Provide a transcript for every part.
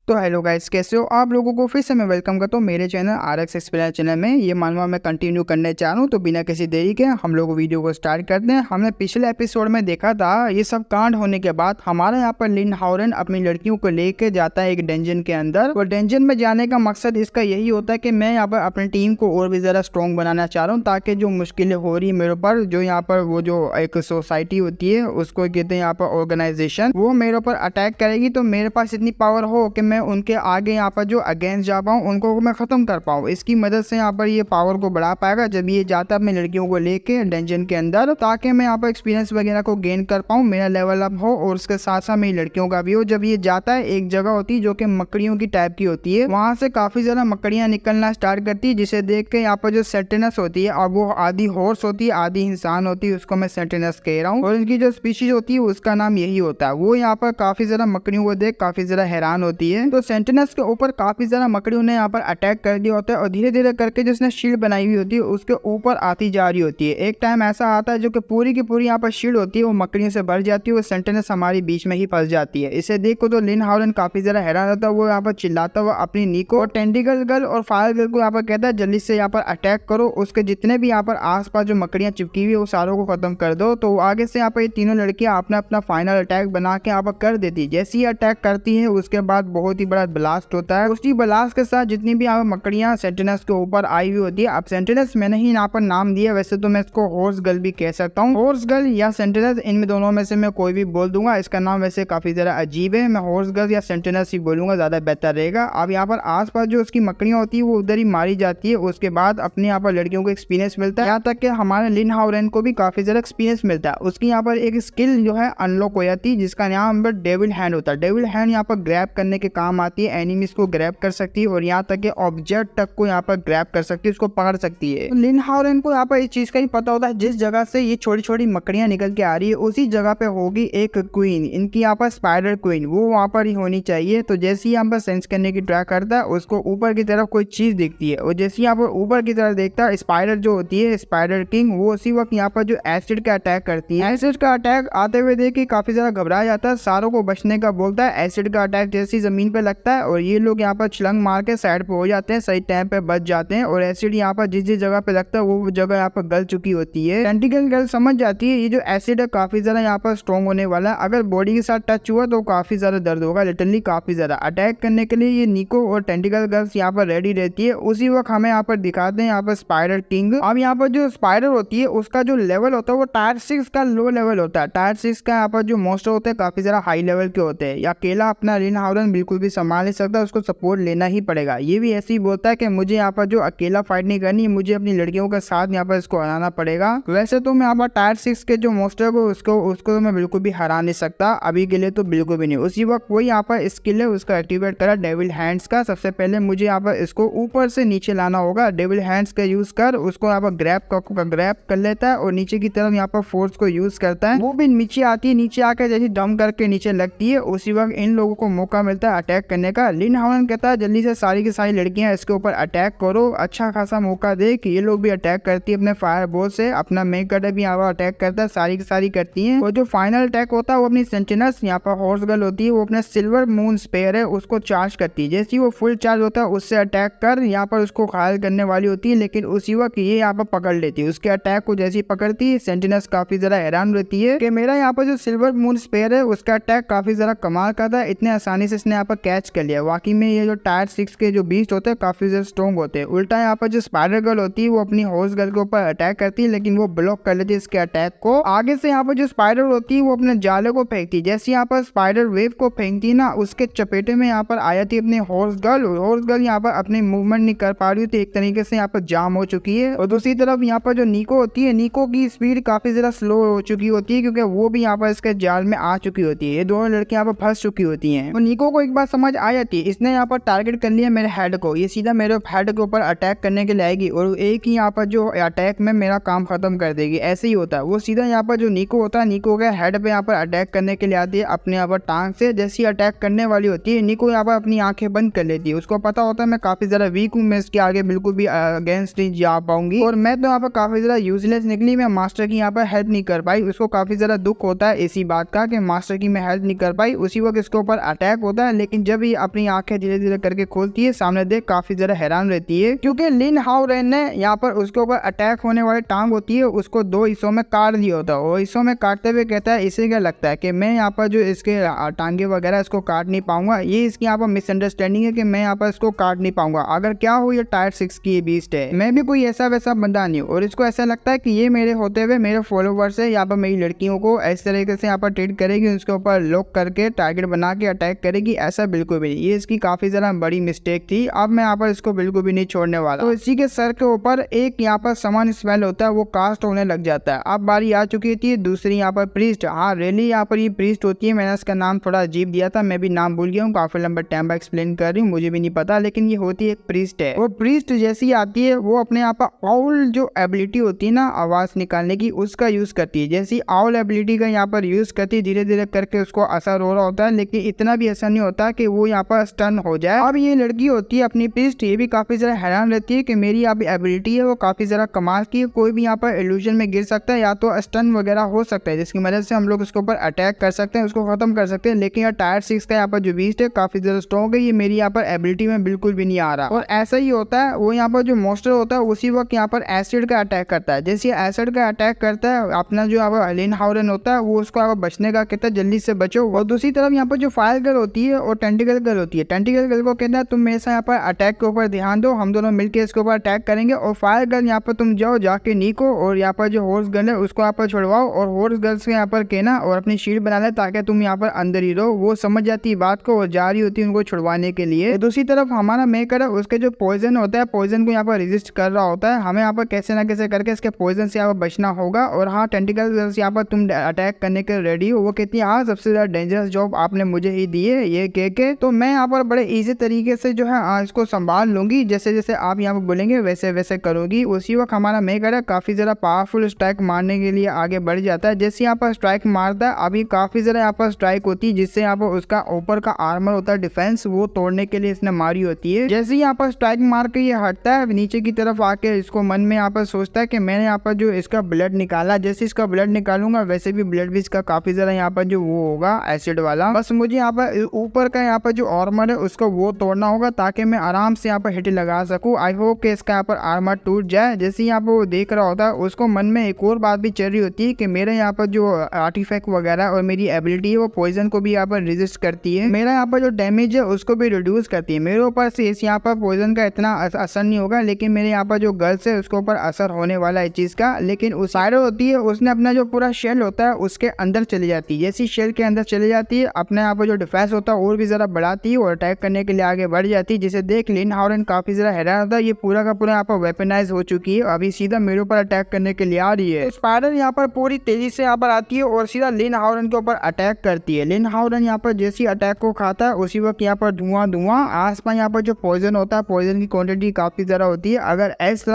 तो hello guys, कैसे हो आप लोगों को फिर से मैं वेलकम करता हूँ मेरे चैनल RX एक्सप्लेनर चैनल में। ये मानवा मैं कंटिन्यू करने चाह रहा हूँ, तो बिना किसी देरी के हम लोग वीडियो को स्टार्ट करते हैं। हमने पिछले एपिसोड में देखा था ये सब कांड होने के बाद हमारे यहाँ पर लिन हाउरेन अपनी लड़कियों को लेके जाता है एक डेंजन के अंदर। और डेंजन में जाने का मकसद इसका यही होता है कि मैं यहाँ पर अपनी टीम को और भी ज़्यादा स्ट्रॉन्ग बनाना चाह रहा हूँ, ताकि जो मुश्किलें हो रही है मेरे ऊपर, जो यहाँ पर वो जो एक सोसाइटी होती है उसको कहते हैं यहाँ पर ऑर्गेनाइजेशन, वो मेरे ऊपर अटैक करेगी तो मेरे पास इतनी पावर हो कि मैं उनके आगे यहाँ पर जो अगेंस्ट जा पाऊँ, उनको मैं खत्म कर पाऊँ। इसकी मदद से यहाँ पर ये पावर को बढ़ा पाएगा जब ये जाता है अपनी लड़कियों को लेके डेंजन के अंदर, ताकि मैं यहाँ पर एक्सपीरियंस वगैरह को गेन कर पाऊँ, मेरा लेवल अप हो और उसके साथ साथ मेरी लड़कियों का भी हो। जब ये जाता है एक जगह होती है जो कि मकड़ियों की टाइप की होती है, वहां से काफी ज्यादा मकड़ियां निकलना स्टार्ट करती है, जिसे देख के यहाँ पर जो सेंटिनस होती है, और वो आधी हॉर्स होती है आधी इंसान होती है, उसको मैं सेंटिनस कह रहा हूँ। और इनकी जो स्पीशीज होती है उसका नाम यही होता है। वो यहाँ पर काफी ज्यादा मकड़ियों को देख काफी ज्यादा हैरान होती है। तो सेंटिनस के ऊपर काफी ज्यादा मकड़ियों ने यहाँ पर अटैक कर दिया होता है, और धीरे धीरे करके जिसने शील्ड बनाई हुई होती है उसके ऊपर आती जा रही होती है। एक टाइम ऐसा आता है जो कि पूरी की पूरी यहाँ पर शील्ड होती है वो मकड़ियों से भर जाती है, वो सेंटिनस हमारी बीच में ही फंस जाती है। इसे देखो तो लिन हाउरेन काफी ज्यादा हैरान होता है। वो यहाँ पर चिल्लाता हुआ अपनी नीको और टेंटिकल गर्ल और फायर गर्ल को यहाँ पर कहता है जल्दी से यहाँ पर अटैक करो, उसके जितने भी यहाँ पर आसपास जो मकड़ियां चिपकी हुई है वो सारों को खत्म कर दो। तो आगे से यहाँ पर ये तीनों लड़कियां अपना अपना फाइनल अटैक बना के यहाँ पर कर देती। जैसे ही अटैक करती है उसके बाद बहुत ही बड़ा ब्लास्ट होता है। उसी ब्लास्ट के साथ जितनी भी यहाँ पर मकड़ियां सेंटिनस के ऊपर आई हुई होती है, अब सेंटिनस मैंने ही यहाँ पर नाम दिया, वैसे तो मैं इसको हॉर्स गर्ल भी कह सकता हूँ, हॉर्स गर्ल या सेंटिनस, इनमें दोनों में से मैं कोई भी बोल दूंगा। इसका नाम वैसे काफी ज्यादा अजीब है, मैं हॉर्स गर्ल या सेंटिनस ही बोलूंगा, ज्यादा बेहतर रहेगा। अब यहाँ पर आसपास जो उसकी मकड़ियां होती है वो उधर ही मारी जाती है। उसके बाद अपने यहाँ पर लड़कियों को एक्सपीरियंस मिलता है, यहाँ तक कि हमारे लिन हाउरेन को भी काफी ज्यादा एक्सपीरियंस मिलता है। उसकी यहाँ पर एक स्किल जो है अनलॉक हो जाती है जिसका नाम डेविल हैंड होता है। डेविल हैंड यहाँ पर ग्रैब करने के काम आती है, एनिमीज को ग्रैब कर सकती है और यहाँ तक कि ऑब्जेक्ट तक को यहाँ पर ग्रैब कर सकती है, उसको पकड़ सकती है। तो लिन हाउरेन को यहाँ पर इस चीज का ही पता होता है, जिस जगह से ये छोटी छोटी मकड़ियां निकल के आ रही है उसी जगह पे होगी एक क्वीन, इनकी यहाँ पर स्पाइडर क्वीन, वो वहाँ पर ही होनी चाहिए। तो जैसे ही यहाँ पर सेंस करने की ट्राई करता है उसको ऊपर की तरफ कोई चीज दिखती है, और जैसे यहाँ पर ऊपर की तरफ देखता है स्पाइडर जो होती है स्पाइडर किंग, वो उसी वक्त यहाँ पर जो एसिड का अटैक करती है। एसिड का अटैक आते हुए देख के काफी ज्यादा घबरा जाता है, सारों को बचने का बोलता है। एसिड का अटैक जैसी जमीन पे लगता है और ये लोग यहाँ पर छलंग मार के साइड पे हो जाते हैं, सही टाइम पे बच जाते हैं। और एसिड यहाँ पर जिस जिस जगह पे लगता है वो जगह यहाँ पर गल चुकी होती है। टेंटिकल गर्ल समझ जाती है ये जो एसिड है काफी ज्यादा यहाँ पर स्ट्रॉन्ग होने वाला है, अगर बॉडी के साथ टच हुआ तो काफी ज्यादा दर्द होगा, लिटरली काफी ज्यादा। अटैक करने के लिए ये निको और टेंटिकल गर्ल्स यहाँ पर रेडी रहती है। उसी वक्त हमें यहाँ पर दिखाते हैं यहाँ पर स्पाइडर किंग। अब यहाँ पर जो स्पाइडर होती है उसका जो लेवल होता है वो टायर 6 का लो लेवल होता है। टायर 6 का यहाँ पर जो मोस्टर होते हैं काफी ज्यादा हाई लेवल के होते हैं। अकेला अपना लिन हाउरेन बिल्कुल भी संभाल नहीं सकता, उसको सपोर्ट लेना ही पड़ेगा। ये भी ऐसे ही बोलता है कि मुझे यहाँ पर जो अकेला फाइट नहीं करनी, मुझे अपनी लड़कियों के साथ यहाँ पर इसको हराना पड़ेगा। वैसे तो मैं यहाँ पर टायर 6 के जो मोस्टर को उसको तो मैं बिल्कुल भी हरा नहीं सकता, अभी के लिए तो बिल्कुल भी नहीं। उसी वक्त वही यहाँ पर स्किल है उसका एक्टिवेट करा डेविल हैंड्स का। सबसे पहले मुझे यहाँ पर इसको ऊपर से नीचे लाना होगा, डेविल हैंड्स का यूज कर उसको यहाँ पर ग्रैब कर लेता है और नीचे की तरफ यहाँ पर फोर्स को यूज करता है, वो भी नीचे आती है। नीचे आकर जैसे डम करके नीचे लगती है, उसी वक्त इन लोगों को मौका मिलता है अटैक करने का। लिन हाउरेन कहता है जल्दी से सारी की सारी लड़कियां इसके ऊपर अटैक करो, अच्छा खासा मौका दे कि ये लोग भी अटैक करती है अपने फायर बॉल से। अपना मेक कटर भी यहाँ पर अटैक करता है, सारी की सारी करती हैं। और जो फाइनल अटैक होता है वो अपनी सेंटिनस यहाँ पर हॉर्स गर्ल होती है, वो अपने सिल्वर मून स्पेयर है उसको चार्ज करती है। जैसे वो फुल चार्ज होता है उससे अटैक कर यहाँ पर उसको घायल करने वाली होती है, लेकिन उसी वक्त ये यहाँ पर पकड़ लेती है। उसके अटैक को जैसे पकड़ती है सेंटिनस काफी ज्यादा हैरान रहती है कि मेरा यहाँ पर जो सिल्वर मून स्पेयर है उसका अटैक काफी ज्यादा कमाल का था, इतने आसानी से इसने यहाँ पर कैच कर लिया। वाकई में ये जो टायर 6 के जो बीस्ट होते हैं काफी ज्यादा स्ट्रॉन्ग होते हैं। उल्टा यहाँ पर जो स्पाइडर गर्ल होती है वो अपनी हॉर्स गर्ल के ऊपर अटैक करती है, लेकिन वो ब्लॉक कर लेती है इसके अटैक को। आगे से यहाँ पर जो स्पाइडर होती है वो अपने जाले को फेंकती है, जैसे यहाँ पर स्पाइडर वेव को फेंकती है ना, उसके चपेटे में यहाँ पर आ जाती है अपनी हॉर्स गर्ल। हॉर्स गर्ल यहाँ पर अपनी मूवमेंट नहीं कर पा रही थी, एक तरीके से यहाँ पर जाम हो चुकी है। और दूसरी तरफ यहाँ पर जो निको होती है, निको की स्पीड काफी ज्यादा स्लो हो चुकी होती है क्योंकि वो भी यहाँ पर इसके जाल में आ चुकी होती है। ये दोनों लड़कियां यहाँ पर फंस चुकी होती हैं। और निको को एक बात समझ आ जाती है, इसने यहाँ पर टारगेट कर लिया मेरे हेड को, ये सीधा मेरे हेड के ऊपर अटैक करने के लिए आएगी और एक ही यहाँ पर जो अटैक में मेरा काम खत्म कर देगी। ऐसे ही होता है, वो सीधा यहाँ पर जो निको होता है, निको के हेड पे यहाँ पर अटैक करने के लिए आती है अपने यहाँ पर टांग से। जैसी अटैक करने वाली होती है निको यहाँ पर अपनी आंखें बंद कर लेती है, उसको पता होता है मैं काफी ज्यादा वीक हूँ, मैं इसके आगे बिल्कुल भी अगेंस्ट नहीं जा पाऊंगी और मैं तो यहाँ पर काफी ज्यादा यूजलेस निकली, मैं मास्टर की यहाँ पर हेल्प नहीं कर पाई। उसको काफी ज्यादा दुख होता है इसी बात का कि मास्टर की मैं हेल्प नहीं कर पाई। उसी वक्त इसके ऊपर अटैक होता है, लेकिन जब ये अपनी आंखें धीरे धीरे करके खोलती है सामने देख काफी ज्यादा हैरान रहती है, क्योंकि लिन हाओरेन ने यहाँ पर उसके ऊपर अटैक होने वाली टांग होती है उसको 2 हिस्सों में काट दिया होता है। वो हिस्सों में काटते हुए कहता है इसे क्या लगता है कि मैं यहाँ पर जो इसके टांगे वगैरह इसको काट नहीं पाऊंगा, ये इसकी यहाँ पर मिसअंडरस्टैंडिंग है कि मैं यहाँ पर इसको काट नहीं पाऊंगा। अगर क्या हो ये टायर 6 की बीस्ट है, मैं भी कोई ऐसा वैसा बंदा नहीं हूँ। और इसको ऐसा लगता है कि ये मेरे होते हुए मेरे फॉलोवर्स है, यहाँ पर मेरी लड़कियों को इस तरीके से यहाँ पर ट्रीट करेगी, उसके ऊपर लॉक करके टारगेट बना के अटैक करेगी, ऐसा बिल्कुल भी नहीं। ये इसकी काफी ज्यादा बड़ी मिस्टेक थी। अब मैं यहाँ पर इसको बिल्कुल भी नहीं छोड़ने वाला। तो इसी के सर के ऊपर एक यहाँ पर समान स्मेल होता है, वो कास्ट होने लग जाता है। अब बारी आ चुकी थी दूसरी यहाँ पर प्रीस्ट। हाँ रियली यहाँ पर ये प्रीस्ट होती है, मैंने इसका नाम थोड़ा अजीब दिया था, मैं भी नाम भूल गया हूँ, काफी लंबा टाइम पर एक्सप्लेन कर रही हूँ, मुझे भी नहीं पता, लेकिन ये होती है एक प्रीस्ट है। वो प्रीस्ट जैसी आती है वो अपने यहाँ पर आउल जो एबिलिटी होती है ना आवाज निकालने की, उसका यूज करती है। जैसी आउल एबिलिटी का यहाँ पर यूज करती है, धीरे धीरे करके उसको असर हो रहा होता है, लेकिन इतना भी असर नहीं होता कि वो यहाँ पर स्टन हो जाए। अब ये लड़की होती है अपनी प्रीस्ट, ये भी काफी ज्यादा हैरान रहती है कि मेरी यहाँ एबिलिटी है वो काफी ज्यादा कमाल की है, कोई भी यहाँ पर इल्यूजन में गिर सकता है या तो स्टन वगैरह हो सकता है, जिसकी मदद से हम लोग उसके ऊपर अटैक कर सकते हैं, उसको खत्म कर सकते हैं। लेकिन यार टायर 6 का यहाँ पर जो बीस्ट है काफी ज्यादा स्ट्रॉन्ग है, ये मेरी यहाँ पर एबिलिटी में बिल्कुल भी नहीं आ रहा। और ऐसा ही होता है, वो यहाँ पर जो मॉन्स्टर होता है उसी वक्त यहाँ पर एसिड का अटैक करता है। जैसे एसिड का अटैक करता है अपना जो यहाँ लिन हाओरेन होता है वो उसको यहाँ बचने का कहता है जल्दी से बचो। और दूसरी तरफ यहाँ पर जो फायर गर्ल होती है और टेंटिकल गर्ल होती है, टेंटिकल गर्ल को कहता है तुम मेरे साथ यहाँ पर अटैक के ऊपर ध्यान दो, हम दोनों मिलकर इसके ऊपर अटैक करेंगे। और फायर गर्ल यहाँ पर तुम जाओ जाके नीको और यहाँ पर जो हॉर्स गर्ल है उसको यहाँ पर छुड़वाओ, और हॉर्स गर्ल से यहाँ पर कहना और अपनी शील्ड बना ले ताकि तुम यहाँ पर अंदर ही रहो। वो समझ जाती है बात को और जा रही होती है उनको छुड़वाने के लिए। दूसरी तरफ हमारा मेकर है, उसके जो पॉइजन होता है पॉइजन को यहाँ पर रेजिस्ट कर रहा होता है, हमें यहाँ पर कैसे ना कैसे करके इसके पॉइजन से यहाँ पर बचना होगा। और हाँ टेंटिकल गर्ल्स यहाँ पर तुम अटैक करने के रेडी हो, वो कहती है हाँ सबसे ज्यादा डेंजरस जॉब आपने मुझे ही दी है ये कह के, तो मैं यहाँ पर बड़े इजी तरीके से जो है इसको संभाल लूंगी, जैसे जैसे आप यहाँ पर बोलेंगे वैसे वैसे करूंगी। उसी वक्त हमारा मेकर है काफी ज्यादा पावरफुल स्ट्राइक मारने के लिए आगे बढ़ जाता है। जैसे यहाँ पर स्ट्राइक मारता है अभी काफी ज्यादा यहाँ पर स्ट्राइक होती है, जिससे यहाँ पर उसका ऊपर का आर्मर होता है डिफेंस, वो तोड़ने के लिए इसने मारी होती है। जैसे यहाँ पर स्ट्राइक मार के ये हटता है नीचे की तरफ आके, इसको मन में यहाँ पर सोचता है कि मैंने यहाँ पर जो इसका ब्लड निकाला, जैसे इसका ब्लड निकालूंगा वैसे भी ब्लड भी इसका काफी ज्यादा यहाँ पर जो वो होगा एसिड वाला, बस मुझे यहाँ पर ऊपर का यहाँ पर जो आर्मर है उसको वो तोड़ना होगा ताकि मैं आराम से यहाँ पर हिट लगा सकूं। आई होप कि इसका यहाँ पर आर्मर टूट जाए। जैसे यहाँ पर वो देख रहा होता है उसको मन में एक और बात भी चल रही होती है कि मेरे यहाँ पर जो आर्टिफैक्ट वगैरह और मेरी एबिलिटी है वो पॉइजन को भी यहाँ पर रेजिस्ट करती है, मेरा यहाँ पर जो डैमेज है उसको भी रिड्यूस करती है। मेरे ऊपर से इस यहाँ पर पॉइजन का इतना असर नहीं होगा, लेकिन मेरे यहाँ पर जो गर्ल्स है उसके ऊपर असर होने वाला है चीज का। लेकिन उस साइड होती है उसने अपना जो पूरा शेल होता है उसके अंदर चली जाती है, जैसी शेल के अंदर चली जाती है अपने यहाँ पर जो डिफेंस होता है और भी ज्यादा बढ़ाती है और अटैक करने के लिए आगे बढ़ जाती है, जिसे देख लिन हाओरेन काफी ज्यादा हैरान होता है। ये पूरा का पूरा यहाँ पर वेपनाइज हो चुकी है, अभी सीधा मेरे ऊपर अटैक करने के लिए आ रही है। स्पाइडर यहाँ पर पूरी तेजी से यहाँ पर आती है और सीधा लिन हाओरेन के ऊपर अटैक करती है। लिन हाओरेन यहाँ पर जैसी अटैक को खाता है उसी वक्त यहाँ पर धुआं धुआं आसपास यहाँ पर जो पॉइजन होता है पॉइजन की क्वांटिटी काफी ज्यादा होती है। अगर इस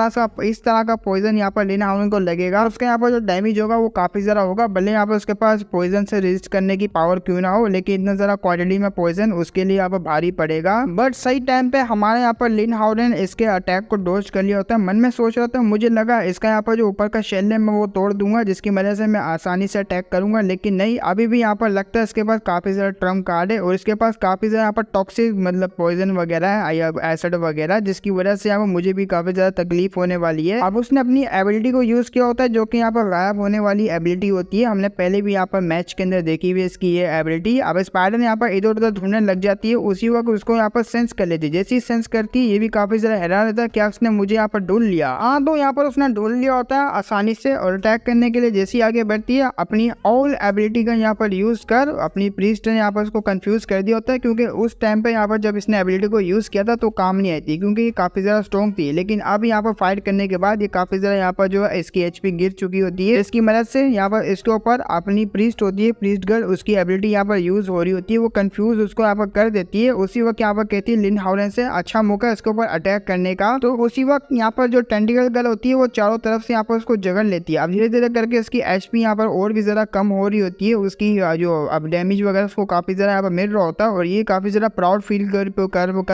तरह का पॉइजन यहाँ पर लिन हाओरेन को लगेगा उसका यहाँ पर जो डैमेज होगा वो काफी ज्यादा होगा, भले यहाँ पर उसके पास पॉइजन से रेजिस्ट करने की पावर क्यों ना हो, लेकिन इतना ज्यादा क्वांटिटी में पॉइजन उसके लिए यहाँ पर भारी पड़ेगा। बट सही टाइम पे हमारे यहाँ पर लिन हाओरेन इसके अटैक को डॉज कर लिया होता है। मन में सोच रहा था मुझे लगा इसका यहाँ पर जो ऊपर का शेल है मैं वो तोड़ दूंगा जिसकी वजह से मैं आसानी से अटैक करूंगा, लेकिन नहीं, अभी भी यहाँ पर लगता है इसके पास काफी ज्यादा ट्रम्प कार्ड है और इसके पास काफी ज्यादा यहाँ पर टॉक्सिक मतलब पॉइजन वगैरह है या एसिड वगैरह, जिसकी वजह से यहाँ पर मुझे भी काफी ज्यादा तकलीफ होने वाली है। अब उसने अपनी एबिलिटी को यूज किया होता है जो कि यहाँ पर गायब होने वाली एबिलिटी होती है, हमने पहले भी यहाँ पर मैच के अंदर देखी हुई इसकी ये एबिलिटी। अब स्पाइडर यहाँ पर इधर उधर ढूंढने लग जाती है, उसी वक्त उसको यहाँ पर सेंस कर लेती है। जैसी सेंस करती है ये भी काफी ज्यादा हैरान रहता है क्या उसने मुझे यहाँ पर ढूंढ लिया। हाँ तो यहाँ पर उसने ढूंढ लिया होता है आसानी से और अटैक करने के लिए जैसी आगे बढ़ती है अपनी ऑल एबिलिटी का यहाँ पर यूज कर अपनी प्रीस्ट ने यहाँ पर उसको कंफ्यूज कर दिया होता है, क्योंकि उस टाइम पे यहाँ पर जब इसने एबिलिटी को यूज किया था तो काम नहीं आई थी क्योंकि ये काफी ज्यादा स्ट्रॉन्ग थी। लेकिन अब यहाँ पर फाइट करने के बाद ये काफी ज्यादा यहाँ पर जो है इसकी एचपी गिर चुकी होती है, इसकी मदद से यहाँ पर इसके ऊपर अपनी प्रीस्ट होती है प्रीस्ट गर्ल, उसकी एबिलिटी यहाँ पर यूज हो रही होती है, वो कंफ्यूज उसको यहाँ पर कर देती है। उसी वक्त यहाँ पर कहती है लिन हाओरेन से अच्छा मौका इसके ऊपर अटैक करने का। तो उसी वक्त यहाँ पर जो टेंटिकल गर्ल होती है वो चारों तरफ से यहाँ पर उसको जगड़ लेती है। अब धीरे धीरे करके इसकी एचपी यहाँ पर और भी ज्यादा कम हो रही होती है, उसकी जो अब डैमेज वगैरह उसको काफी ज्यादा यहाँ पर मिल रहा होता है और ये काफी ज्यादा प्राउड फील कर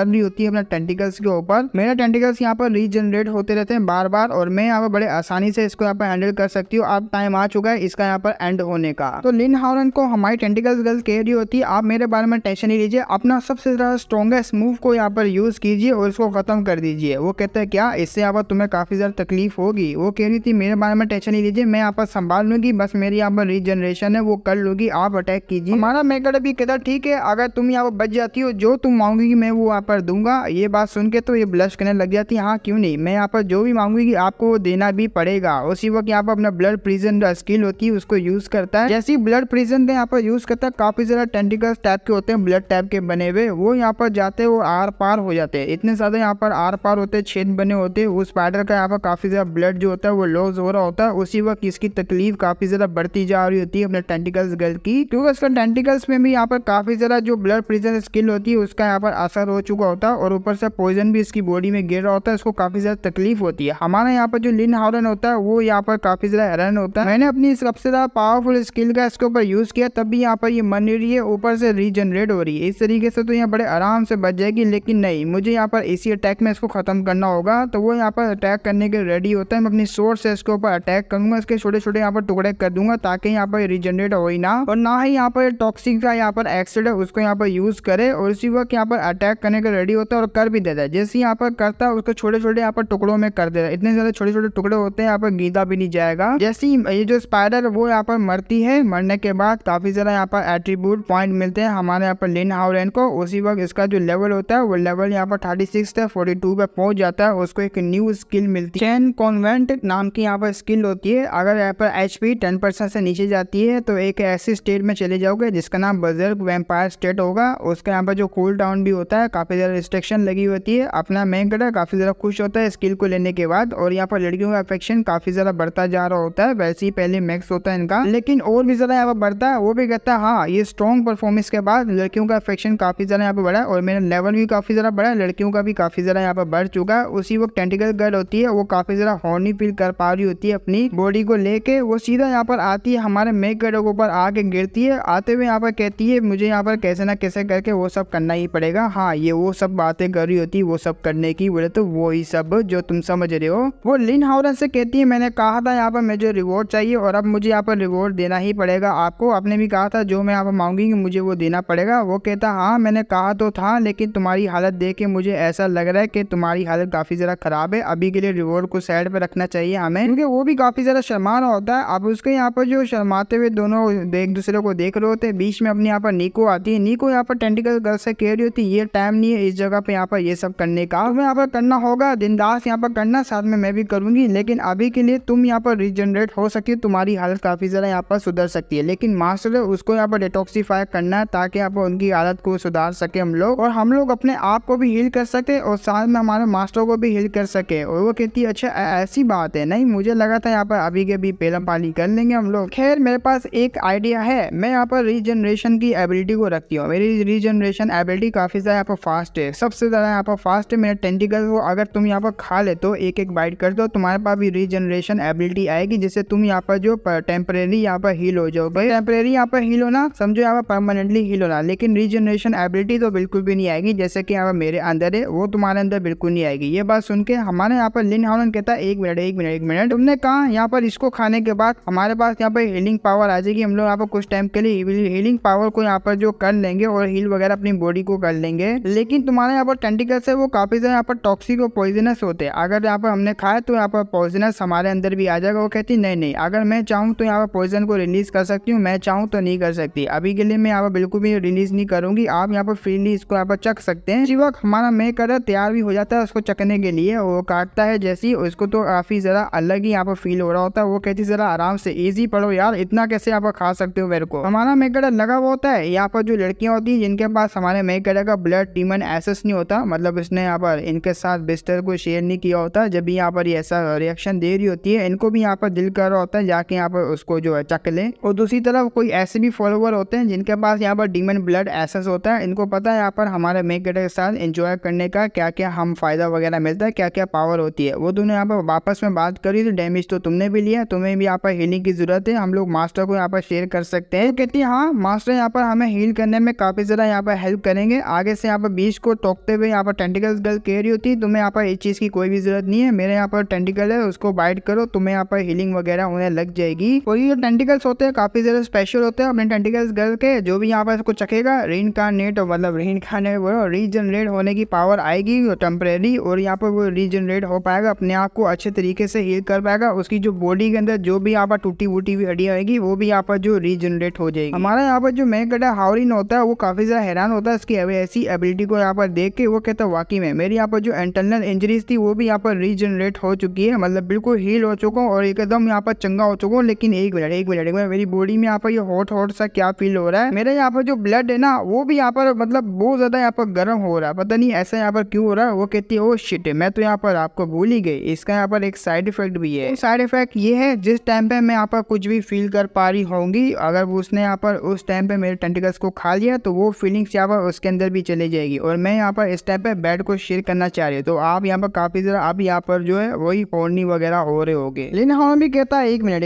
रही होती है अपने टेंटिकल्स के ऊपर। मेरे टेंटिकल्स यहाँ पर रीजनरेट होते रहते हैं बार बार और मैं यहाँ पर बड़े आसानी से इसको यहाँ पर हैंडल कर सकती हूँ। अब टाइम आ चुका है इसका यहाँ पर एंड होने का। तो लिन हाओरेन को हमारी टेंटिकल्स गर्ल कह रही होती है आप मेरे बारे में टेंशन नहीं लीजिए, अपना सबसे ज्यादा स्ट्रॉन्गेस्ट मूव को यहाँ पर यूज कीजिए और इसको खत्म कर दीजिए। वो कहता है क्या इससे यहाँ पर तुम्हें काफी ज्यादा तकलीफ होगी। वो कह रही थी मेरे बारे में टेंशन नहीं लीजिए, मैं यहाँ पर संभाल लूंगी, बस मेरी यहाँ पर रीजनरेशन है वो कर लूंगी, आप अटैक कीजिए। हमारा मेकड़ भी कहता ठीक है, अगर तुम यहाँ पर बच जाती हो जो तुम मांगोगी मैं वो यहाँ पर दूंगा। ये बात सुन के तो ये ब्लश करने लग जाती है, हाँ क्यों नहीं, मैं यहाँ पर जो भी मांगूंगी आपको वो देना भी पड़ेगा। उसी वक्त यहाँ पर अपना ब्लड प्रिजन स्किल होती है उसको यूज करता है। जैसे ब्लड प्रिजन का यहाँ पर यूज करता है, काफी ज्यादा टेंटिकल्स टाइप के होते हैं, ब्लड टाइप के बने हुए, वो यहाँ पर जाते हैं वो आर पार हो जाते हैं, इतने ज्यादा यहाँ पर आर पार होते हैं, छेद बने होते हैं। उस स्पाइडर का यहाँ पर काफी ज्यादा ब्लड जो होता है वो लॉस हो रहा होता है। उसी वक्त इसकी तकलीफ काफी ज्यादा बढ़ती जा रही होती है अपने टेंटिकल्स गर्ल की, क्योंकि उसका टेंटिकल्स में भी यहाँ पर काफी ज्यादा जो ब्लड प्रिजन स्किल होती है उसका यहाँ पर असर हो चुका होता है और ऊपर से पॉइजन भी इसकी बॉडी में गिर रहा होता है, इसको काफी ज्यादा तकलीफ होती है। हमारा यहाँ पर जो लिन हॉरन होता है वो यहाँ पर काफी ज्यादा हैरान होता है, मैंने अपनी सबसे ज्यादा पावरफुल स्किल का इसके ऊपर यूज किया तब भी यहाँ पर ये मर नहीं रही है, ऊपर से रीजनरेट हो रही है। इस तरीके से तो यहाँ बड़े आराम से बच जाएगी, लेकिन नहीं, मुझे यहाँ पर इसी अटैक में इसको खत्म करना होगा। तो वो यहाँ पर अटैक करने के रेडी होता है, मैं अपनी सोर्स से इसके ऊपर अटैक करूंगा, इसके छोटे छोटे यहाँ पर टुकड़े कर दूंगा ताकि यहाँ पर रीजनरेट हो ही ना, और ना ही यहाँ पर टॉक्सिक का यहाँ पर एक्सिड है उसको यहाँ पर यूज करे। और उसी वक्त यहाँ पर अटैक करने का रेडी होता है और कर भी देता है। जैसे यहाँ पर करता है उसको छोटे छोटे यहाँ पर टुकड़ों में कर देता है, इतने ज्यादा छोटे छोटे टुकड़े होते हैं यहाँ पर गीदा भी नहीं जाएगा। जैसे ये जो स्पाइडर वो यहाँ पर मरती है, मरने के बाद काफी ज्यादा यहाँ पर एट्रीब्यूट पॉइंट मिलते हैं हमारे यहाँ पर लिन हाउरेन को। उसी वक्त इसका जो लेवल होता है वो लेवल यहाँ पर 36 से 42 पे पहुंच जाता है, उसको एक न्यू स्किल मिलती है, चैन कॉन्वेंट नाम की यहाँ पर स्किल होती है। अगर यहाँ पर HP 10% से नीचे जाती है तो एक ऐसी स्टेट में चले जाओगे जिसका नाम बर्जर्क वैम्पायर स्टेट होगा। उसका यहाँ पर जो कूल डाउन भी होता है, काफी ज्यादा रिस्ट्रिक्शन लगी होती है। अपना मेन कैरेक्टर काफी ज्यादा खुश होता है स्किल को लेने के बाद, और यहाँ पर लड़कियों का अफेक्शन काफी ज्यादा बढ़ता जा रहा होता है। वैसे ही पहले मैक्स होता है इनका, लेकिन और भी ज्यादा यहाँ पर बढ़ता है। वो भी कहता है हाँ ये स्ट्रॉन्ग परफॉर्मेंस के बाद लड़कियों का अफेक्शन काफी ज्यादा यहाँ पर बढ़ा और मेरा लेवल भी काफी ज्यादा बढ़ा, लड़कियों का भी काफी ज्यादा यहाँ पर बढ़ चुका है। उसी वक्त टेंटिकल गर्ल होती है, वो काफी ज्यादा हॉर्नी फील कर पा रही होती है अपनी बॉडी को लेके। वो सीधा यहाँ पर आती है हमारे मेक गर्ल के ऊपर आके गिरती है, आते हुए यहाँ पर कहती है मुझे यहाँ पर कैसे ना कैसे करके वो सब करना ही पड़ेगा। हाँ ये वो सब बातें कर रही होती है वो सब करने की, बोले तो वो ही सब जो तुम समझ रहे हो। वो लिन हाउरेन से कहती है मैंने कहा था यहाँ पर मुझे रिवॉर्ड चाहिए और अब मुझे यहाँ पर रिवॉर्ड देना ही पड़ेगा आपको, आपने भी कहा था जो मैं यहाँ पर मांगूंगी मुझे वो देना पड़ेगा। वो कहता हाँ मैंने कहा तो था, लेकिन तुम्हारी हालत देख के मुझे ऐसा लग रहा है कि तुम्हारी हालत काफी ज्यादा खराब है, अभी के लिए रिवॉर्ड को साइड पे रखना चाहिए हमें, क्योंकि वो भी काफी ज्यादा शर्मा रहा होता है। अब उसके यहाँ पर जो शर्माते हुए दोनों एक दूसरे को देख रहे होते हैं, बीच में अपने यहाँ पर निको आती है। निको यहाँ पर टेंटिकल गर्ल से कह रही होती है ये टाइम नहीं है इस जगह पे यहाँ पर ये सब करने का, तुम्हें यहाँ पर करना होगा दिनदास यहाँ पर करना, साथ में मैं भी करूंगी, लेकिन अभी के लिए तुम यहाँ पर रीजनरेट हो सकती, तुम्हारी हालत काफी ज्यादा यहाँ पर सुधर सकती है, लेकिन मास्टर उसको यहाँ पर डिटॉक्सीफाई करना है ताकि यहाँ पर उनकी हालत को सुधार सके हम लोग, और हम लोग अपने आप को भी हील कर सके और साथ में हमारे मास्टर को भी हील कर सके। और वो कहती है अच्छा ऐसी बात है, नहीं मुझे लगा था यहाँ पर अभी के भी पेलम पाली कर लेंगे हम लोग। खैर मेरे पास एक आइडिया है, मैं यहाँ पर रीजनरेशन की एबिलिटी को रखती हूँ, मेरी रीजनरेशन एबिलिटी काफी ज्यादा यहाँ पर फास्ट है, सबसे ज्यादा यहाँ पर फास्ट है। मेरे टेंटिकल को अगर तुम यहाँ पर खा ले तो एक एक बाइट कर दो, तुम्हारे पास भी रीजनरेशन एबिलिटी आएगी जिससे तुम यहाँ पर जो टेम्परेरी यहाँ पर हील हो जाओ। भाई टेम्परेरी यहाँ पर हील होना समझो यहाँ पर परमानेंटली हील होना, लेकिन रीजनरेशन एबिलिटी तो बिल्कुल भी नहीं आएगी जैसे कि यहाँ पर मेरे अंदर है वो तुम्हारे अंदर बिल्कुल नहीं आएगी। ये बात सुन के हमारे यहाँ पर लिन हाउरेन कहता है एक मिनट तुमने कहा यहाँ पर इसको खाने के बाद हमारे पास यहाँ पर हीलिंग पावर आ जाएगी, हम लोग यहाँ पर कुछ टाइम के लिए हीलिंग पावर को यहाँ पर जो कर लेंगे और हील वगैरह अपनी बॉडी को कर लेंगे, लेकिन तुम्हारे यहाँ पर टेंटिकल्स है वो काफी ज्यादा यहाँ पर टॉक्सिक और पॉइजनस होते हैं, अगर यहाँ पर हमने खाया तो यहाँ पर पॉइजनस हमारे अंदर भी आ जाएगा। वो कहती नहीं अगर मैं चाहूँ तो यहाँ पर पॉइजन को रिलीज कर सकती हूँ, मैं चाहूँ तो नहीं कर सकती, अभी के लिए मैं यहाँ पर बिल्कुल भी रिलीज नहीं करूंगी, आप यहाँ पर फ्रीली इसको यहाँ पर चख सकते हैं। इसी वक्त हमारा मेक कर तैयार भी हो जाता है उसको चखने के लिए, वो काटता है जैसे ही उसको तो काफी ज्यादा अलग ही यहाँ पर फील हो रहा होता है। वो कहती जरा आराम से इजी पढ़ो यार, इतना कैसे यहाँ पर खा सकते हो मेरे को। हमारा मेकड़ लगा हुआ होता है यहाँ पर जो लड़कियां होती है जिनके पास हमारे मेकड़ का ब्लड डीमन एसेस नहीं होता, मतलब इसने यहाँ पर इनके साथ बिस्तर को शेयर नहीं किया होता, जब भी यहाँ पर ऐसा रिएक्शन दे रही होती है इनको भी यहाँ पर दिल कर रहा होता है जाके यहाँ पर उसको जो है चक ले। और दूसरी तरफ कोई ऐसे भी फॉलोवर होते हैं जिनके पास यहाँ पर डीमन ब्लड एसेस होता है, इनको पता है यहाँ पर हमारे मेकड़ के साथ एंजॉय करने का क्या क्या हम फायदा वगैरह मिलता है, क्या क्या पावर होती है। वो दोनों यहाँ पर आपस में बात करी तो डैमेज तो तुमने भी लिया, तुम्हें भी यहाँ पर हीलिंग की जरूरत है, हम लोग मास्टर को यहाँ पर शेयर कर सकते हैं। कहती है हाँ मास्टर यहाँ पर हमें हील करने में काफी ज्यादा यहाँ पर हेल्प करेंगे। आगे से यहाँ पर बीच को टोकते हुए यहाँ पर टेंटिकल्स गर्ल कह रही होती है तुम्हें यहाँ पर इस चीज की कोई भी जरूरत नहीं है, मेरे यहाँ पर टेंटिकल है उसको बाइट करो, तुम्हें यहाँ पर हीलिंग वगैरह होने लग जाएगी। और ये जो टेंटिकल्स होते हैं काफी ज्यादा स्पेशल होते हैं, अपने टेंटिकल्स गर्ल के जो भी यहाँ पर इसको चखेगा रीइंकार्नेट मतलब रीइंकार्नेट रीजनरेट होने की पावर आएगी टेम्परेरी, और यहाँ पर वो रीजनरेट हो पाएगा, अपने आप को अच्छे तरीके से हील कर पाएगा। उसकी जो बॉडी के अंदर जो भी यहाँ पर टूटी वूटी हुई हड्डियां आएगी वो भी यहाँ पर जो रीजनरेट हो जाएगी। हमारा यहाँ पर जो मेन कैरेक्टर हाओरिन होता है वो काफी ज्यादा हैरान होता है इसकी ऐसी एबिलिटी को यहाँ पर देख के। वो कहता है वाकई में मेरी यहाँ पर जो इंटरनल इंजरीज थी वो भी यहाँ पर रीजनरेट हो चुकी है, मतलब बिल्कुल हील हो चुका हूँ और एकदम यहाँ पर चंगा हो चुका हूँ। लेकिन एक मिनट मेरी बॉडी में यहाँ पर ये हॉट सा क्या फील हो रहा है, मेरा यहाँ पर जो ब्लड है ना वो भी यहाँ पर मतलब बहुत ज्यादा यहाँ पर गर्म हो रहा है, पता नहीं ऐसा यहाँ पर क्यों हो रहा है। वो कहती है ओ शिट, मैं तो यहाँ पर आपको भूल ही गई, इसका यहाँ पर एक साइड इफेक्ट भी है। साइड इफेक्ट ये है जिस टाइम पे मैं यहाँ पर कुछ भी फील कर पा रही होंगी, अगर उसने यहाँ पर उस टाइम पे मेरे टेंटिकल्स को खा लिया तो वो फीलिंग्स यहाँ पर उसके अंदर भी चली जाएगी। और मैं यहाँ पर इस टाइम पे बेड को शेयर करना चाह रही हूँ, तो आप यहाँ पर काफी ज्यादा आप यहाँ पर जो है वही हॉर्नी वगैरह हो रहे होगे। लेकिन हाँ भी कहता है एक मिनट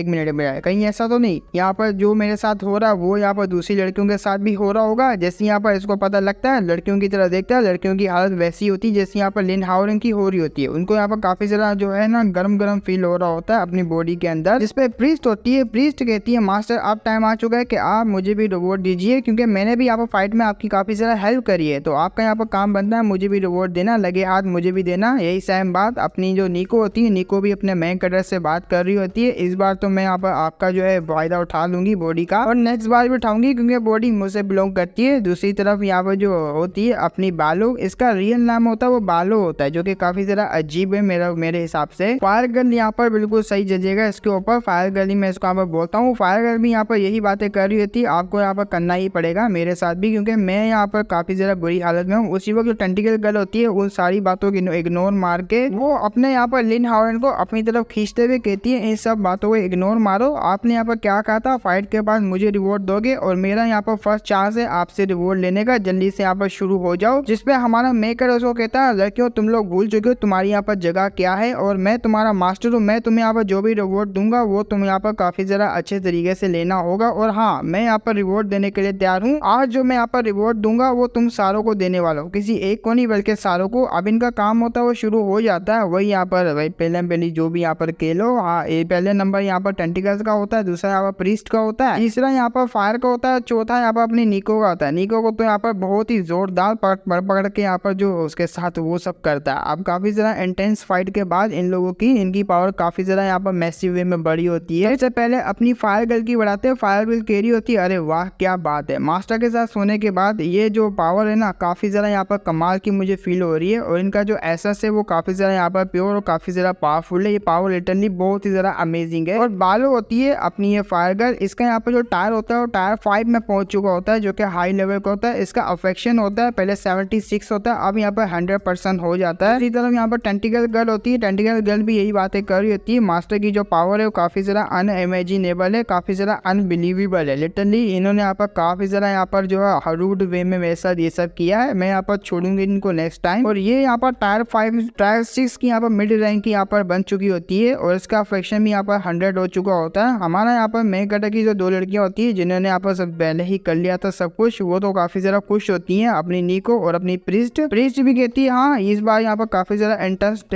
कहीं ऐसा तो नहीं यहाँ पर जो मेरे साथ हो रहा है वो यहाँ पर दूसरी लड़कियों के साथ भी हो रहा होगा। जैसे यहाँ पर इसको पता लगता है लड़कियों की तरह देखता है, लड़कियों की हालत वैसी होती है जैसे यहाँ पर लिन हाओरिन की हो रही होती है। उनको यहाँ पर काफी ज्यादा जो है ना गरम फील हो रहा होता है अपनी बॉडी के अंदर। जिसपे प्रीस्ट होती है, प्रीस्ट कहती है मास्टर अब टाइम आ चुका है कि आप मुझे भी रिवॉर्ड दीजिए, क्योंकि मैंने भी यहाँ पर फाइट में आपकी काफी ज्यादा हेल्प करी है, तो आपका यहाँ पर काम बनता है मुझे भी रिवॉर्ड देना, लगे हाथ मुझे भी देना। यही सेम बात अपनी जो निको होती है, निको भी अपने मेन कैरेक्टर से बात कर रही होती है। इस बार तो मैं यहाँ पर आपका जो है फायदा उठा लूंगी बॉडी का, और नेक्स्ट बार भी उठाऊंगी क्योंकि बॉडी मुझसे बिलोंग करती है। दूसरी तरफ यहाँ पर जो होती है अपनी बालो, इसका रियल नाम होता है वो बालो होता है, जो कि काफी ज्यादा अजीब है मेरे हिसाब से। फायर गर्ल यहाँ पर बिल्कुल सही जजेगा इसके ऊपर, फायर गर्ल ही मैं इसको यहाँ पर बोलता हूँ। फायर गर्ल भी यहाँ पर यही बातें कर रही होती है, आपको यहाँ पर करना ही पड़ेगा मेरे साथ भी, क्योंकि मैं यहाँ पर काफी ज्यादा बुरी हालत में हूँ। उसी वक्त जो टेंटिकल गर्ल होती है उन सारी बातों को इग्नोर मार के वो अपने यहाँ पर लिन हाओरिन को अपनी तरफ खींचते हुए कहती है इन सब बातों को इग्नोर मारो, आपने यहाँ पर क्या कहा था, फाइट के बाद मुझे रिवॉर्ड दोगे और मेरा यहाँ पर फर्स्ट चांस है आपसे रिवॉर्ड लेने का, जल्दी से यहाँ पर शुरू हो जाओ। जिसपे हमारा मेकर उसको कहता है लड़कियों तुम लोग भूल चुके हो तुम्हारी यहाँ पर जगह क्या है, और मैं तुम्हारा मास्टर हूँ, मैं तुम्हें यहाँ पर जो भी रिवॉर्ड दूंगा वो तुम यहाँ पर काफी ज्यादा अच्छे तरीके से लेना होगा। और हाँ मैं यहाँ पर रिवॉर्ड देने के लिए तैयार हूँ, आज जो मैं यहाँ पर रिवॉर्ड दूंगा वो तुम सारों को देने वाला हूँ, किसी एक को नहीं बल्कि सारों को। अब इनका काम होता है वो शुरू हो जाता है, वही यहाँ पर वही पहले जो भी यहाँ पर खेलो। हाँ ये पहले नंबर यहाँ पर टेंटिकल्स का होता है, दूसरा यहाँ पर प्रीस्ट का होता है, तीसरा यहाँ पर फायर का होता है, चौथा यहाँ पर अपनी निको का होता है। निको को तो यहाँ पर बहुत ही जोरदार पकड़ के यहाँ पर जो उसके साथ वो सब करता है। अब काफी ज्यादा इंटेंस फाइट के बाद इन लोगों की इनकी पावर काफी ज्यादा यहाँ पर मैसिव वे में बड़ी होती है। इससे पहले अपनी फायर गर्ल की बढ़ाते हैं, फायर गर्ल कह रही होती है अरे वाह क्या बात है, मास्टर के साथ सोने के बाद ये जो पावर है ना काफी ज्यादा यहाँ पर कमाल की मुझे फील हो रही है, और इनका जो एसेस है वो काफी ज्यादा यहाँ पर प्योर और काफी ज्यादा पावरफुल है। ये पावर लिटरली बहुत ही ज्यादा अमेजिंग है। और बालो होती है अपनी ये फायर गर्ल, इसका यहाँ पर जो टायर होता है वो टायर 5 में पहुंच चुका होता है, जो कि हाई लेवल का होता है। इसका अफेक्शन होता है पहले 76 होता है, अब यहाँ पर 100% हो जाता है। इसी तरह यहाँ पर टेंटिकल गर्ल होती है, टेंटिकल गर्ल भी यही बातें कर रही होती है, मास्टर की जो पावर है वो काफी ज्यादा अनइमेजिनेबल है, काफी ज्यादा अनबिलीवेबल है। लिटरली इन्होंने यहाँ पर काफी ज्यादा यहाँ पर जो है रूड वे में वैसा ये सब किया है, मैं यहाँ पर छोड़ूंगी इनको नेक्स्ट टाइम। और ये यहाँ पर टायर 5 टायर 6 की यहाँ पर मिड रैंक की यहाँ पर बन चुकी होती है, और इसका अफेक्शन भी यहाँ पर 100 हो चुका होता है। हमारा यहाँ पर मेन कैरेक्टर की जो 2 लड़कियां होती है जिन्होंने यहाँ पर सब पहले ही कर लिया था सब कुछ, वो तो काफी ज्यादा खुश होती हैं, अपनी निको और अपनी प्रीस्ट भी कहती है हाँ इस बार यहाँ पर काफी ज्यादा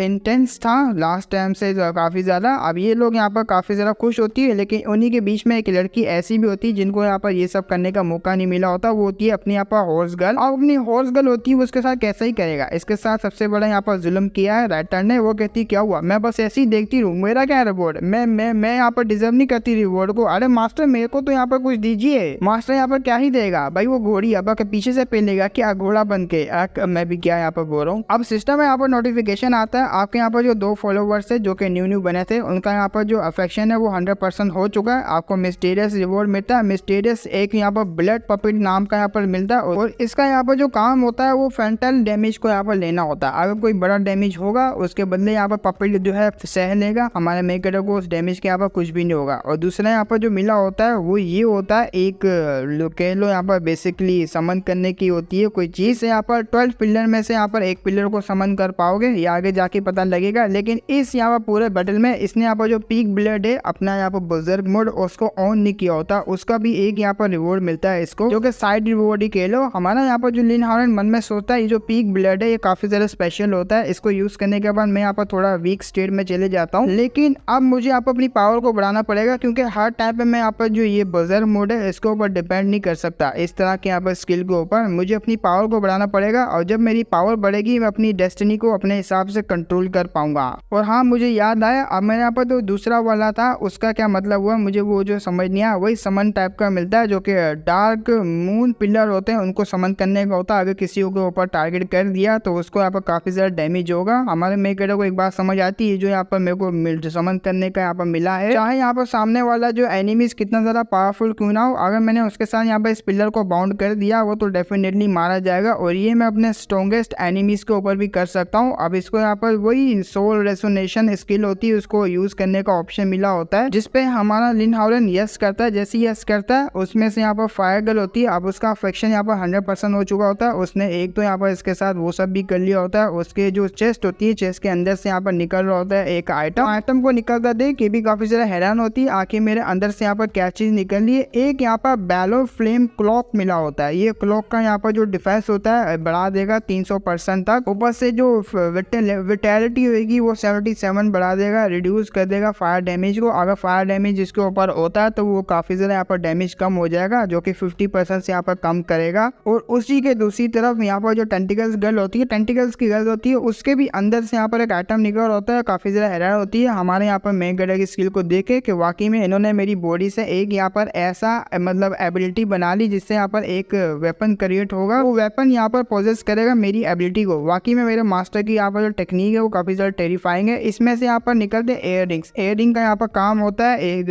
इंटेंस था लास्ट टाइम से काफी ज्यादा। अब ये लोग यहाँ पर काफी ज्यादा खुश होती है, लेकिन उन्हीं के बीच में एक लड़की ऐसी भी होती है जिनको यहाँ पर ये सब करने का मौका नहीं मिला होता, वो होती है अपनी यहाँ पर हॉर्स गर्ल। अब अपनी हॉर्स गर्ल होती है उसके साथ कैसा ही करेगा, इसके साथ सबसे बड़ा यहाँ पर जुल्म किया है राइटर ने। वो कहती क्या हुआ, मैं बस ऐसे ही देखती रहूं, मेरा क्या रिवॉर्ड, मैं यहाँ पर डिजर्व नहीं करती रिवॉर्ड को। अरे मास्टर मेरे को तो यहाँ पर कुछ दीजिए। मास्टर यहाँ पर क्या ही देगा भाई, वो घोड़ी अब के पीछे से पहनेगा क्या घोड़ा बन के, मैं भी क्या यहाँ पर बोल रहा हूँ। अब सिस्टम में यहाँ पर नोटिफिकेशन आता है, आपके यहाँ पर जो 2 फॉलोवर्स है जो कि न्यू बने थे उनका यहाँ पर जो अफेक्शन है वो 100% हो चुका है। आपको मिस्टीरियस रिवॉर्ड मिलता है, मिस्टीरियस एक यहाँ पर ब्लड पपिट नाम का यहाँ पर मिलता है, और इसका यहाँ पर जो काम होता है वो फेंटल डैमेज को यहाँ पर लेना होता है। अगर कोई बड़ा डैमेज होगा उसके बदले यहाँ पर पपिट जो है सह लेगा, हमारे मेकर को उस डैमेज के यहाँ पर कुछ भी नहीं होगा। और दूसरा यहाँ पर जो मिला होता है वो ये होता है एक कह लो यहाँ पर बेसिकली समन करने की होती है कोई चीज। यहाँ पर 12 पिलर में से यहाँ पर एक पिलर को समन कर पाओगे, ये आगे जाके पता लगेगा। लेकिन इस यहाँ पर पूरे बैटल में इसने यहाँ पर जो पीक ब्लड है अपना यहाँ पर बुजुर्ग मोड उसको ऑन नहीं किया होता, उसका भी एक यहाँ पर रिवॉर्ड मिलता है इसको, जो कि साइड रिवॉर्ड ही कह लो। हमारा यहाँ पर जो लिन हाओरिन मन में सोचता है ये जो पीक ब्लड है ये काफी ज्यादा स्पेशल होता है, इसको यूज करने के बाद मैं यहाँ पर थोड़ा वीक स्टेट में चले जाता हूँ। लेकिन अब मुझे यहाँ पर अपनी पावर को बढ़ाना पड़ेगा, क्योंकि हर टाइम पे मैं यहाँ पर जो ये बुजुर्ग मोड है इसके ऊपर डिपेंड नहीं कर सकता। इस तरह ना कि यहाँ पर स्किल के ऊपर। मुझे अपनी पावर को बढ़ाना पड़ेगा और जब मेरी पावर बढ़ेगी मैं अपनी डेस्टिनी को अपने हिसाब से कंट्रोल कर पाऊंगा। और हाँ, मुझे याद आया, अब मेरे यहाँ पर तो दूसरा वाला था, उसका क्या मतलब हुआ मुझे वो जो समझ नहीं आया। वही समन टाइप का मिलता है जो कि डार्क मून पिलर होते हैं, उनको समन करने का होता है। अगर किसी के ऊपर टारगेट कर दिया तो उसको यहाँ पर काफी ज्यादा डैमेज होगा। हमारे मेकेडो को एक बात समझ आती है, जो यहाँ पर मेरे को समन करने का यहाँ पर मिला है, चाहे यहाँ पर सामने वाला जो एनिमीज कितना ज्यादा पावरफुल क्यों ना हो, अगर मैंने उसके साथ यहाँ पर इस पिलर को बाउंड कर दिया वो तो डेफिनेटली मारा जाएगा। और ये मैं अपने स्ट्रॉन्गेस्ट एनिमीज के ऊपर भी कर सकता हूँ। अब इसको यहाँ पर वही सोल रेसोनेशन स्किल होती है, उसको यूज करने का ऑप्शन मिला होता है, जिसपे हमारा लिन हाउरेन यस करता है। जैसे यस करता है उसमें से यहाँ पर फायर गर्ल होती है। अब उसका अफेक्शन यहाँ पर 100% हो चुका होता है। उसने एक तो यहाँ पर इसके साथ वो सब भी कर लिया होता है। उसके जो चेस्ट होती है, चेस्ट के अंदर से यहाँ पर निकल रहा होता है एक आइटम को निकलता देख के भी काफी ज्यादा हैरान होती है आखिर मेरे अंदर से यहाँ पर क्या चीज निकल रही है। एक यहाँ पर बैलो फ्लेम क्लॉक मिला होता है। ये क्लॉक का यहाँ पर जो डिफेंस होता है बढ़ा देगा 300% तक। ऊपर से जो विटैलिटी होगी वो 77 बढ़ा देगा, रिड्यूस कर देगा फायर डैमेज को। अगर फायर डैमेज इसके ऊपर होता है तो वो काफी ज्यादा यहाँ पर डैमेज कम हो जाएगा, जो कि 50% से यहाँ पर कम करेगा। और उसी के दूसरी तरफ यहाँ पर जो टेंटिकल्स गर्ल होती है, टेंटिकल्स की गर्ल होती है, उसके भी अंदर से यहाँ पर एक आइटम निकल होता है। काफी ज्यादा हैरान होती है हमारे यहाँ पर मेन गडर की स्किल को देखे कि वाकई में इन्होंने मेरी बॉडी से एक यहाँ पर ऐसा मतलब एबिलिटी बना ली जिससे यहाँ पर एक वेपन क्रिएट होगा। वो वेपन यहाँ पर पोजेस करेगा मेरी एबिलिटी को। वाकई में मेरे मास्टर की यहाँ पर जो टेक्निक है वो काफी ज्यादा टेरिफाइंग है। इसमें से यहाँ पर निकलते एयर रिंग्स। एयर रिंग का यहाँ पर काम होता है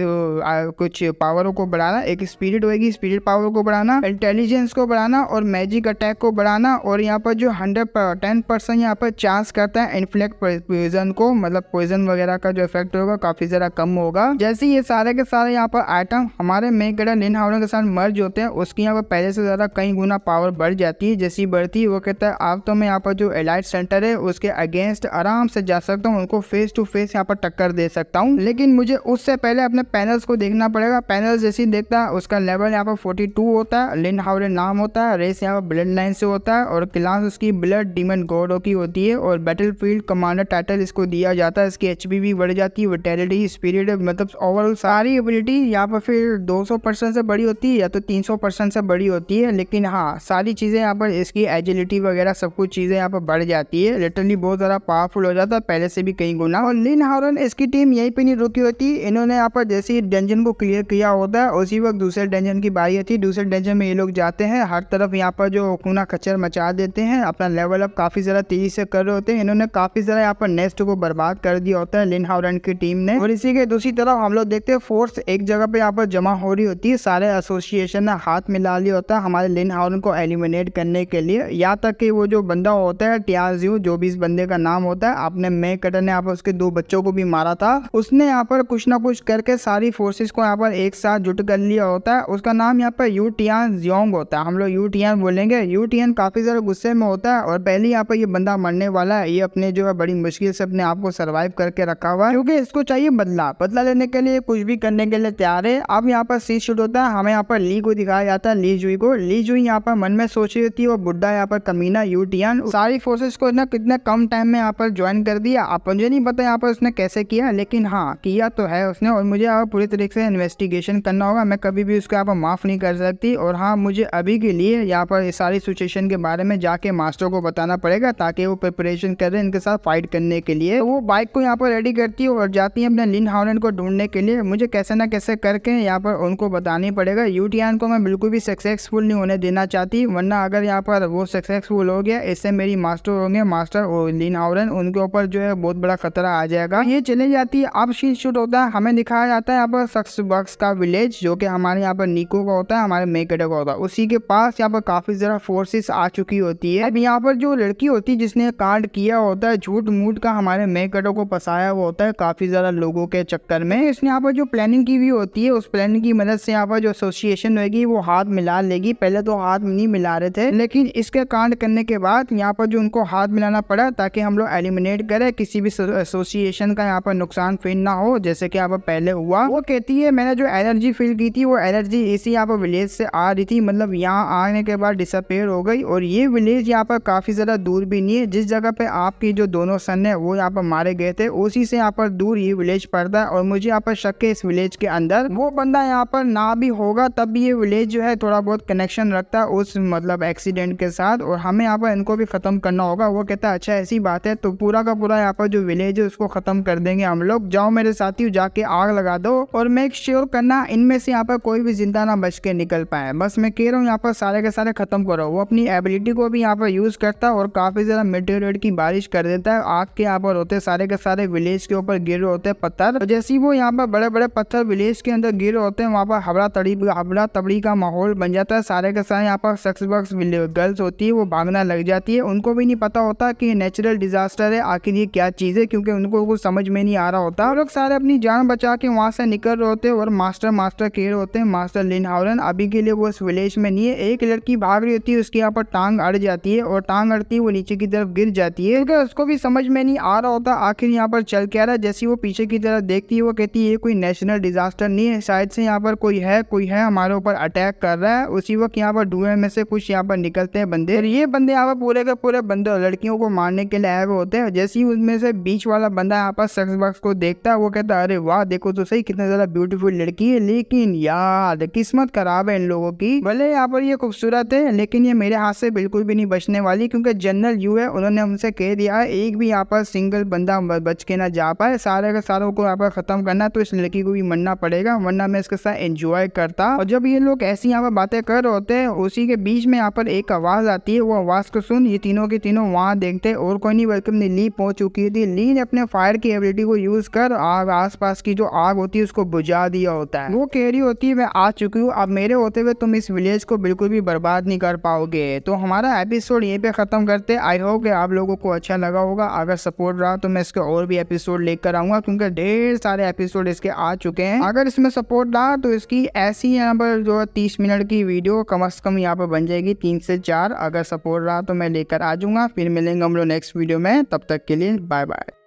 कुछ पावरों को बढ़ाना, एक स्पिरिट होगी, स्पिरिट पावर को बढ़ाना, इंटेलिजेंस को बढ़ाना और मैजिक अटैक को बढ़ाना। और यहाँ पर जो 110% यहाँ पर चांस करता है इन्फ्लेक्ट पॉइजन को, मतलब पॉइजन वगैरह का जो इफेक्ट होगा काफी ज्यादा कम होगा। जैसे ये सारे के सारे यहाँ पर आइटम हमारे मेन कैरेक्टर लिन हाउरेन के साथ मर्ज होते हैं, उसकी यहाँ पर पहले से ज्यादा कई गुना पावर बढ़ जाती है। जैसी बढ़ती है वो कहता है अब तो मैं यहाँ पर जो एलाइट सेंटर है उसके अगेंस्ट आराम से जा सकता हूँ, उनको फेस टू फेस यहाँ पर टक्कर दे सकता हूँ। लेकिन मुझे उससे पहले अपने पैनल्स को देखना पड़ेगा। पैनल्स जैसे देखता है उसका लेवल यहाँ पर 42 होता है, लिन हाउरेन नाम होता है, रेस यहाँ पर ब्लड लाइन से होता है और क्लास उसकी ब्लड डीमन गॉड की होती है और बैटलफील्ड कमांडर टाइटल इसको दिया जाता है। इसकी एचपी भी बढ़ जाती है, विटैलिटी, स्पिरिट, मतलब ओवरऑल सारी एबिलिटी यहाँ पर फिर 200% से बड़ी होती है या तो 300% से बड़ी होती है। लेकिन हाँ, सारी चीजें यहाँ पर इसकी एजिलिटी वगैरह सब कुछ चीजें यहाँ पर बढ़ जाती है। लिटरली बहुत ज्यादा पावरफुल हो जाता है पहले से भी कई गुना। और लिन हाउरेन इसकी टीम यहीं पे नहीं रुकी होती, इन्होंने यहाँ पर जैसे ही डंजन को क्लियर किया होता है उसी वक्त दूसरे डंजन की बारी आती है। दूसरे डंजन में ये लोग जाते हैं, हर तरफ यहाँ पर जो खूना खच्चर मचा देते हैं, अपना लेवल अप काफी ज्यादा तेजी से कर रहे होते हैं। इन्होंने काफी ज्यादा यहाँ पर नेस्ट को बर्बाद कर दिया होता है लिन हाउरेन की टीम ने। और इसी के दूसरी तरफ हम लोग देखते हैं फोर्स एक जगह पे यहाँ पर जमा हो रही होती है। सारे एसोसिएशन ने हाथ मिला लिया होता है हमारे लिन हाउरेन को एलिमिनेट करने के लिए। यहाँ तक कि वो जो बंदा होता है टियाजियो, जो भी इस बंदे का नाम होता है, आपने मे कटर ने यहाँ पर उसके 2 बच्चों को भी मारा था, उसने यहाँ पर कुछ ना कुछ करके सारी फोर्सेस को यहाँ पर एक साथ जुट कर लिया होता है। उसका नाम यहाँ पर यू टियान जियोंग होता है, हम लोग यू टियान बोलेंगे। यू टियान काफी ज्यादा गुस्से में होता है और पहले यहाँ पर ये बंदा मरने वाला है। ये अपने जो है बड़ी मुश्किल से अपने आप को सर्वाइव करके रखा हुआ है, क्योंकि इसको चाहिए बदला लेने के लिए कुछ भी करने के लिए तैयार है। अब यहाँ पर सीन शूट होता है, हमें यहाँ पर ली को दिखाया जाता है, ली जुई को। ली जुई यहाँ पर मन में सोच रही होती है, वो बुढ़ा यहाँ पर कमीना यू टियान सारी फोर्सेस को इतना कितने कम टाइम में यहाँ पर ज्वाइन कर दिया। आप मुझे नहीं पता यहाँ पर उसने कैसे किया, लेकिन हाँ किया तो है उसने। और मुझे यहाँ पूरी तरीके से इन्वेस्टिगेशन करना होगा, मैं कभी भी उसको यहाँ पर माफ नहीं कर सकती। और हाँ, मुझे अभी के लिए यहाँ पर इस सारी सिचुएशन के बारे में जाके मास्टर को बताना पड़ेगा ताकि वो प्रिपरेशन कर रहे हैं इनके साथ फाइट करने के लिए। तो वो बाइक को यहाँ पर रेडी करती है और जाती है अपने लिन हाउरेन को ढूंढने के लिए। मुझे कैसे ना कैसे करके यहाँ पर उनको बताना पड़ेगा। यू टियान को मैं बिल्कुल भी सक्सेसफुल नहीं होने देना चाहती, वरना अगर यहाँ पर वो सक्सेसफुल हो गया, इससे मेरी मास्टर होंगे, मास्टर और लिन हाउरेन, उनके ऊपर जो है बहुत बड़ा खतरा आ जाएगा। ये चले जाती है। अब सीन शूट होता है, हमें दिखाया जाता है यहाँ पर सक्स बक्स का विलेज, जो कि हमारे यहाँ पर निको का होता है, हमारे मेकेडो का होता है। उसी के पास यहाँ पर काफी ज्यादा फोर्सेस आ चुकी होती है। अब यहाँ पर जो लड़की होती है जिसने कांड किया होता है, झूठ मूठ का हमारे मेकेडो को फंसाया हुआ होता है काफी ज्यादा लोगों के चक्कर में, इसने यहाँ पर जो प्लानिंग की हुई होती है, उस प्लानिंग की मदद से यहाँ पर जो एसोसिएशन होगी वो हाथ मिला लेगी। पहले तो हाथ नहीं मिला रहे थे, लेकिन इसके कांड करने के बाद यहाँ पर जो उनको हाथ मिलाना पड़ा ताकि हम लोग एलिमिनेट करें, किसी भी एसोसिएशन का यहाँ पर नुकसान फील ना हो, जैसे कि यहाँ पर पहले हुआ। वो कहती है मैंने जो एनर्जी फील की थी वो एनर्जी इसी यहाँ पर विलेज से आ रही थी, मतलब यहाँ आने के बाद डिसअपेयर हो गई। और ये विलेज यहाँ पर काफी ज्यादा दूर भी नहीं है, जिस जगह पे आपकी जो दोनों सन है वो यहाँ पर मारे गए थे उसी से यहाँ पर दूर ये विलेज पड़ता है। और मुझे यहाँ पर शक है इस विलेज के अंदर वो बंदा यहाँ पर ना भी होगा तब भी ये विलेज जो है थोड़ा बहुत कनेक्शन रखता है उस मतलब एक्सीडेंट के साथ और हमें यहाँ पर इनको भी खत्म करना होगा। वो कहता है अच्छा ऐसी बात है, तो पूरा का पूरा यहाँ पर जो विलेज है उसको खत्म कर देंगे हम लोग। जाओ मेरे साथियों, जाके आग लगा दो और मेक श्योर करना इनमें से यहाँ पर कोई भी जिंदा ना बच के निकल पाए। बस मैं कह रहा हूँ यहाँ पर सारे के सारे खत्म करो। वो अपनी एबिलिटी को भी यहाँ पर यूज करता है और काफी ज्यादा मेटेरियल की बारिश कर देता है। आग के यहाँ पर होते सारे के सारे विलेज के ऊपर गिर रहे होते हैं पत्थर। तो जैसे ही वो यहाँ पर बड़े बड़े पत्थर विलेज के अंदर गिर रहे होते हैं, वहाँ पर हबड़ा तबड़ी का माहौल बन जाता है। सारे के सारे यहाँ पर सक्स बक्स गर्ल्स होती है वो भागना लग जाती है। उनको भी नहीं पता होता कि नेचुरल डिजास्टर है, आखिर ये क्या चीज है, क्योंकि उनको कुछ समझ में नहीं आ रहा होता। वो लोग सारे अपनी जान बचा के वहाँ से निकल रहे होते हैं और मास्टर कह रहे होते हैं मास्टर लिन हाउरन अभी के लिए वो उस विलेज में नहीं है। एक लड़की भाग रही होती है, उसके यहाँ पर टांग अड़ जाती है और टांग अड़ती है वो नीचे की तरफ गिर जाती है, क्योंकि उसको भी समझ में नहीं आ रहा होता आखिर यहाँ पर चल क्या रहा है। जैसे वो पीछे की तरफ देखती है वो कहती है ये कोई नेशनल डिजास्टर नहीं है, शायद से यहाँ पर कोई है हमारे ऊपर अटैक कर रहा है। उसी वक्त यहाँ पर धुएं में से कुछ यहाँ पर निकलते हैं बंदे। ये बंदे यहाँ पर पूरे के पूरे बंदे लड़कियों को मारने के लिए आए हुए होते हैं। जैसे ही उनमें से बीच वाला बंदा यहाँ पर सक्स बक्स को देखता है वो कहता है अरे वाह देखो तो सही कितना ज्यादा ब्यूटीफुल लड़की है, लेकिन यार किस्मत खराब है इन लोगों की। भले यहाँ पर ये खूबसूरत है लेकिन ये मेरे हाथ से बिल्कुल भी नहीं बचने वाली, क्योंकि जनरल यू है उन्होंने हमसे कह दिया है एक भी यहाँ पर सिंगल बंदा बच के ना जा पाए, सारे के सारों को यहाँ पर खत्म करना, तो इस लड़की को भी मरना पड़ेगा वरना मैं इसके साथ एंजॉय करता। और जब ये लोग ऐसी यहाँ पर बातें कर रहे होते हैं उसी के बीच में यहाँ पर एक आवाज आती है। वो आवाज को सुन ये तीनों के तीनों वहाँ देखते और कोई नहीं बल्कि ली पहुंच चुकी थी। ली ने अपने फायर की एबिलिटी को यूज कर आग आसपास की जो आग होती है उसको बुझा दिया होता है। वो कह रही होती है मैं आ चुकी हूँ, अब मेरे होते हुए तुम इस विलेज को बिल्कुल भी बर्बाद नहीं कर पाओगे। तो हमारा एपिसोड यहीं पे खत्म करते। आई होप कि आप लोगों को अच्छा लगा होगा। अगर सपोर्ट रहा तो मैं इसके और भी एपिसोड लेकर आऊंगा, क्योंकि ढेर सारे एपिसोड इसके आ चुके हैं। अगर इसमें सपोर्ट रहा तो इसकी ऐसी यहाँ पर जो 30 मिनट की वीडियो कम से कम यहाँ पर बन जाएगी 3 से 4। अगर सपोर्ट रहा तो मैं लेकर आ जाऊंगा। फिर मिलेंगे हम लोग नेक्स्ट वीडियो में, तब तक के लिए बाय बाय।